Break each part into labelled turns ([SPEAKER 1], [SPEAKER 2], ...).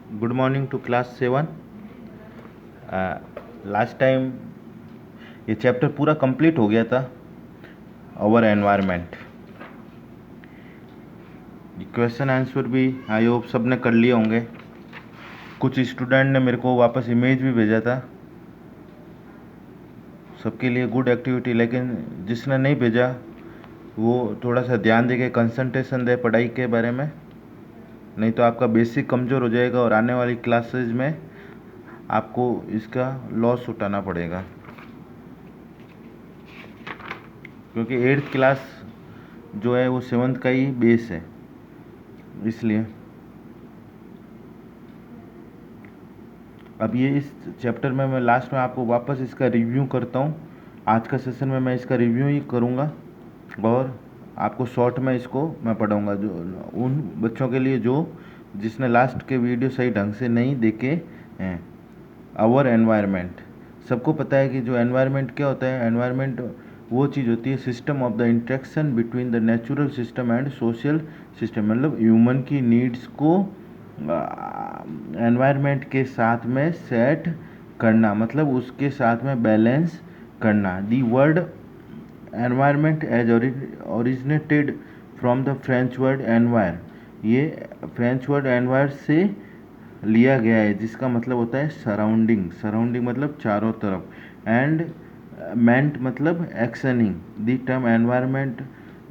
[SPEAKER 1] Good morning to class 7। Last time ये chapter पूरा complete हो गया था, आवर एनवायरनमेंट। क्वेश्चन आंसर भी आई होप सब ने कर लिए होंगे। कुछ स्टूडेंट ने मेरे को वापस इमेज भी भेजा था, सबके लिए गुड एक्टिविटी। लेकिन जिसने नहीं भेजा वो थोड़ा सा ध्यान दे के कंसंट्रेशन दे पढ़ाई के बारे में, नहीं तो आपका बेसिक कमज़ोर हो जाएगा और आने वाली क्लासेज में आपको इसका लॉस उठाना पड़ेगा, क्योंकि 8th क्लास जो है वो 7th का ही बेस है। इसलिए अब ये इस चैप्टर में मैं लास्ट में आपको वापस इसका रिव्यू करता हूँ। आज का सेशन में मैं इसका रिव्यू ही करूँगा और आपको शॉर्ट में इसको मैं पढ़ाऊँगा, जो उन बच्चों के लिए जो जिसने लास्ट के वीडियो सही ढंग से नहीं देखे हैं। आवर एनवायरनमेंट, सबको पता है कि जो एनवायरनमेंट क्या होता है। एनवायरनमेंट वो चीज़ होती है system of the interaction between the natural system and social system, मतलब ह्यूमन की नीड्स को एनवायरनमेंट के साथ में सेट करना, मतलब उसके साथ में बैलेंस करना। The word environment as originated from the French word environ, ये फ्रेंच वर्ड एनवायर से लिया गया है, जिसका मतलब होता है सराउंडिंग। सराउंडिंग मतलब चारों तरफ, एंड मेंट मतलब actioning. The term environment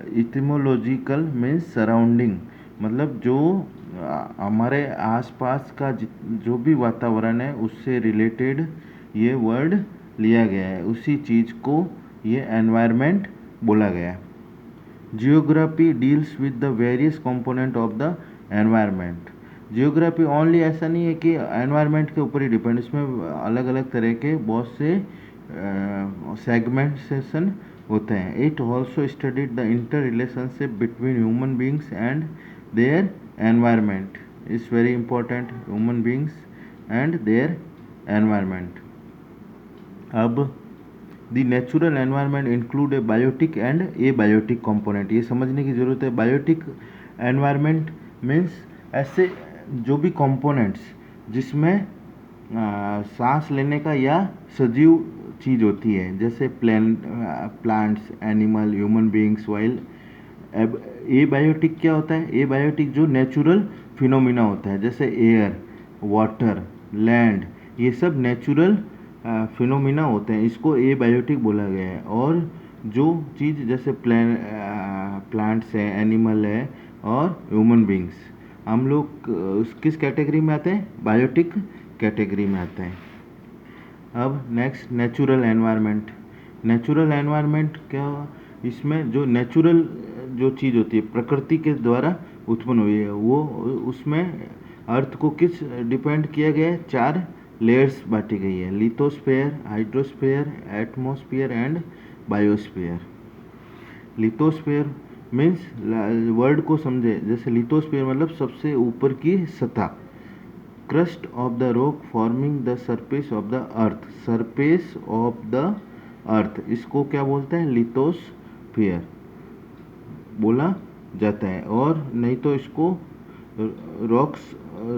[SPEAKER 1] etymological means surrounding, मतलब जो हमारे आसपास का जो भी वातावरण है उससे रिलेटेड ये वर्ड लिया गया है, उसी चीज़ को ये एनवायरनमेंट बोला गया है। Geography deals with the various component of the environment. Geography only ऐसा नहीं है कि एनवायरनमेंट के ऊपर ही डिपेंड, इसमें अलग अलग तरह के बहुत से सेगमेंटेशन होते हैं। It also studied the inter relationship between human beings and their environment. Is very important, human beings and their environment. अब the natural environment include a biotic and a biotic component, ये समझने की ज़रूरत है। Biotic environment means ऐसे जो भी components जिसमें सांस लेने का या सजीव चीज़ होती है, जैसे plants, animal, human beings, wild. A biotic क्या होता है? ए बायोटिक जो नेचुरल फिनोमिना होता है, जैसे एयर, वाटर, लैंड, ये सब नेचुरल फिनोमिना होते हैं, इसको ए बायोटिक बोला गया है। और जो चीज़ जैसे प्लांट्स है, एनिमल है और ह्यूमन बींग्स, हम लोग किस कैटेगरी में आते हैं? बायोटिक कैटेगरी में आते हैं। अब next natural environment. Natural environment क्या? इसमें जो नेचुरल जो चीज़ होती है प्रकृति के द्वारा उत्पन्न हुई है, वो उसमें अर्थ को किस डिपेंड किया गया है? 4 लेयर्स बांटी गई है, lithosphere, hydrosphere, atmosphere and biosphere. Lithosphere means word को समझे, जैसे लिथोस्फेयर मतलब सबसे ऊपर की सतह, crust of the rock forming the surface of the earth, surface of the earth, इसको क्या बोलते हैं? लिथोस्फेयर बोला जाता है। और नहीं तो इसको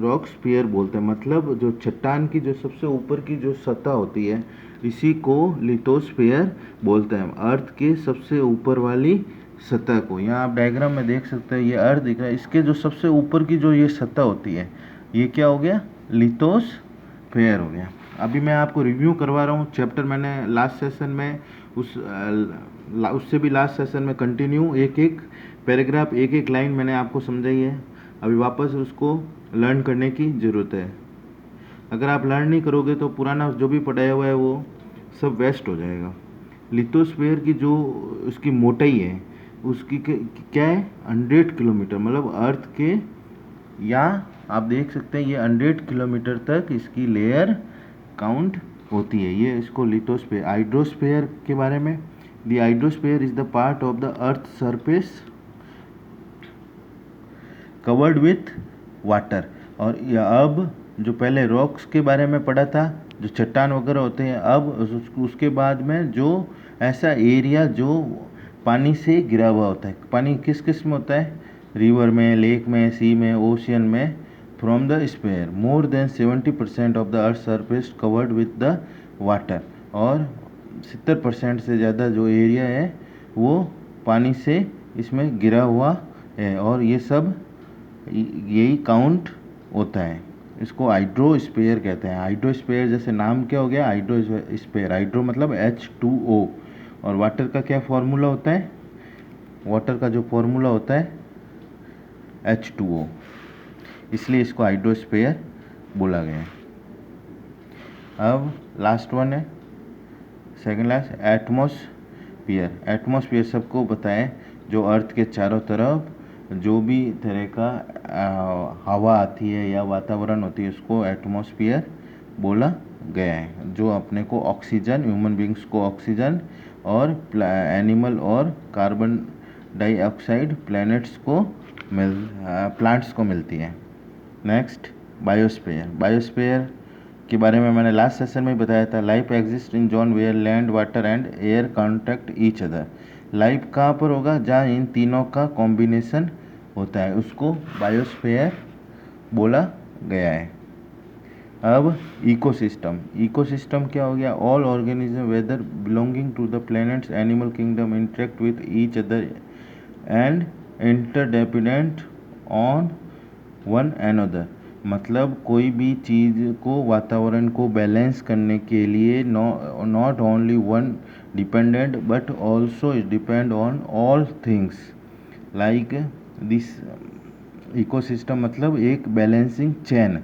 [SPEAKER 1] रॉक्सफियर बोलते हैं, मतलब जो चट्टान की जो सबसे ऊपर की जो सतह होती है, इसी को लिथोस्फेयर बोलते हैं, अर्थ के सबसे ऊपर वाली सतह को। यहाँ आप डायग्राम में देख सकते हैं, ये अर्थ दिख रहा है, इसके जो सबसे ऊपर की जो ये सतह होती है, ये क्या हो गया? लिथोस्फेयर हो गया। अभी मैं आपको रिव्यू करवा रहा हूँ चैप्टर, मैंने लास्ट सेशन में उससे भी लास्ट सेशन में कंटिन्यू एक एक पैराग्राफ, एक एक लाइन मैंने आपको समझाई है। अभी वापस उसको लर्न करने की ज़रूरत है। अगर आप लर्न नहीं करोगे तो पुराना जो भी पढ़ाया हुआ है वो सब वेस्ट हो जाएगा। लिथोस्फेयर की जो उसकी मोटाई है उसकी क्या है? 100 किलोमीटर, मतलब अर्थ के, यहाँ आप देख सकते हैं ये 100 किलोमीटर तक इसकी लेयर काउंट होती है। ये इसको लिथोस्फेयर। हाइड्रोस्फेयर के बारे में, the hydrosphere is the part of the earth surface covered with water. और अब जो पहले रॉक्स के बारे में पढ़ा था, जो चट्टान वगैरह होते हैं, अब उसके बाद में जो ऐसा एरिया जो पानी से घिरा हुआ होता है। पानी किस किस में होता है? रिवर में, लेक में, सी में, ओशियन में, from the sphere. More than 70% of the earth's surface covered with the water. और 70% से ज़्यादा जो एरिया है वो पानी से इसमें गिरा हुआ है, और ये सब यही काउंट होता है। इसको हाइड्रोस्फीयर कहते हैं। हाइड्रोस्फीयर जैसे नाम क्या हो गया, हाइड्रोस्फीयर। हाइड्रो मतलब H2O, और वाटर का क्या फॉर्मूला होता है, वाटर का जो फॉर्मूला होता है H2O, इसलिए इसको हाइड्रोस्फीयर बोला गया है। अब लास्ट वन है, सेकंड लास्ट, एटमॉस्फेयर। एटमॉस्फेयर सबको पता है, जो अर्थ के चारों तरफ जो भी तरह का हवा आती है या वातावरण होती है उसको एटमॉस्फेयर बोला गया है। जो अपने को ऑक्सीजन, ह्यूमन बींग्स को ऑक्सीजन और एनिमल और कार्बन डाइऑक्साइड प्लैनेट्स को प्लांट्स को मिलती है। Next, biosphere. बायोस्फीयर के बारे में मैंने लास्ट सेशन में बताया था। Life exist in zone where land, water and air contact each other. Life कहाँ पर होगा, जहाँ इन तीनों का कॉम्बिनेशन होता है, उसको बायोस्फीयर बोला गया है। अब इकोसिस्टम। इकोसिस्टम क्या हो गया, all organism whether belonging to the planets animal kingdom interact with each other and interdependent on one another. मतलब कोई भी चीज़ को, वातावरण को बैलेंस करने के लिए not only one dependent but also depend on all things like this. Ecosystem मतलब एक बैलेंसिंग चेन,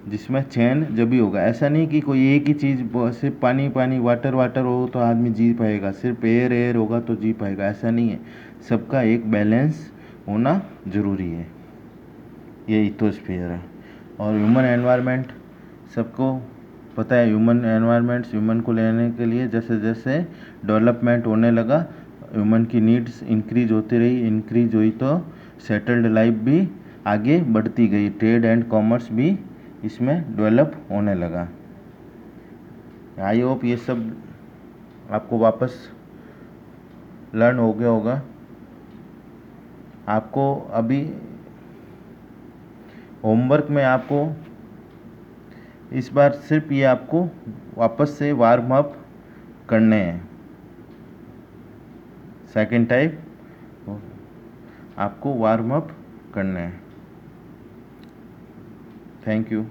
[SPEAKER 1] जिसमें चैन जब भी होगा। ऐसा नहीं कि कोई एक ही चीज़, सिर्फ पानी पानी वाटर वाटर हो तो आदमी जी पाएगा, सिर्फ एयर एयर होगा तो जी पाएगा, ऐसा नहीं है। सबका एक बैलेंस होना ज़रूरी है, ये इकोस्फीयर है। और ह्यूमन एनवायरनमेंट सबको पता है। ह्यूमन एनवायरनमेंट्स, ह्यूमन को लेने के लिए जैसे जैसे डेवलपमेंट होने लगा, ह्यूमन की नीड्स इंक्रीज होती रही, इंक्रीज हुई तो सेटल्ड लाइफ भी आगे बढ़ती गई, ट्रेड एंड कॉमर्स भी इसमें डेवलप होने लगा। आई होप ये सब आपको वापस लर्न हो गया होगा। आपको अभी होमवर्क में आपको इस बार सिर्फ ये आपको वापस से वार्म अप करने हैं। सेकंड टाइप आपको वार्म अप करना है। Thank you.